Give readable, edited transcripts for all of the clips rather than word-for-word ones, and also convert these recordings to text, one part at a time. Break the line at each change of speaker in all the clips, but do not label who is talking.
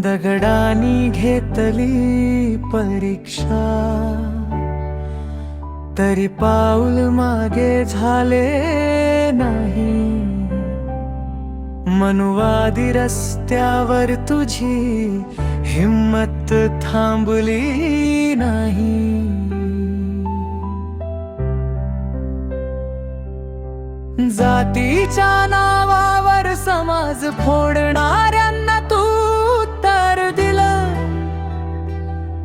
दगडानी घेतली परीक्षा, तरी पाऊल मागे झाले नाही. मनुवादी रस्त्यावर तुझी हिम्मत थांबली नाही. जातीच्या नावावर समाज फोडणाऱ्यांना तू उत्तर दिलं.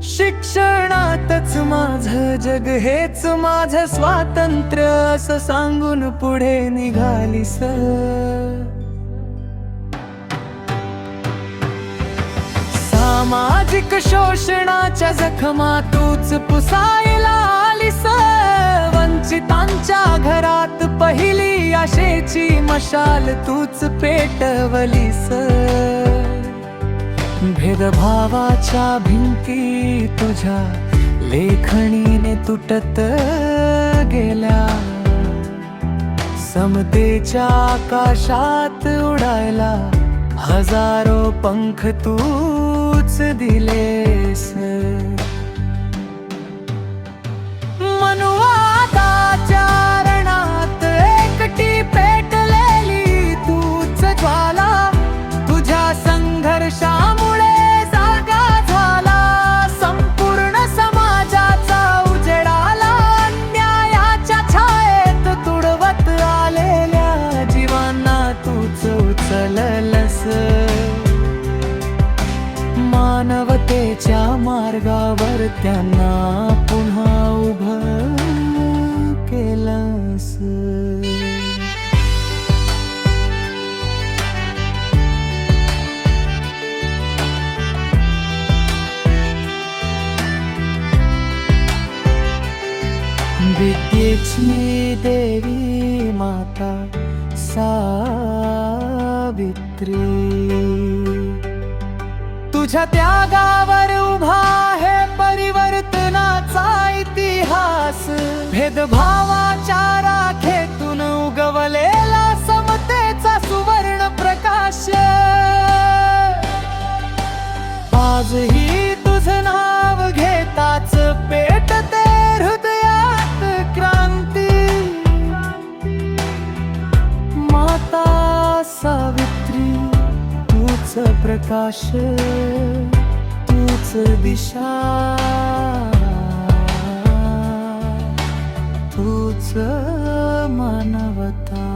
शिक्षणातच माझं जग हेच माझं स्वातंत्र्य असं सांगून पुढे निघालीस. सामाजिक शोषणाच्या जखमा तूच पुसायला आलीस. वंचितांच्या घरात पहिली आशेची मशाल तूच पेटवलीस. भेदभावाच्या भिंती तुझ्या लेखणीने तुटत गेल्या. समतेच्या आकाशात उडायला हजारो पंख तूच दिलेस. मनुवादाच्या रणात एकटी पेटलेली तूच ज्वाला. तुझ्या संघर्षामुळे जागा झाला संपूर्ण समाजाचा उजेडाला. अन्यायाच्या छायेत तुडवत आलेल्या जीवांना तूच उचललंस. मानवतेच्या मार्गावर त्यांना पुन्हा उभं केलंस. विद्येची देवी माता सावित्री, तुझ्या त्यागावर उभा आहे परिवर्तनाचा इतिहास. भेदभावाच्या राखेतून उगवलेला समतेचा सुवर्ण प्रकाश. आजही तुझं नाव घेताच पेटते हृदयात क्रांती. माता सावित्री तूच प्रकाश, तूच दिशा, तूच मानवता.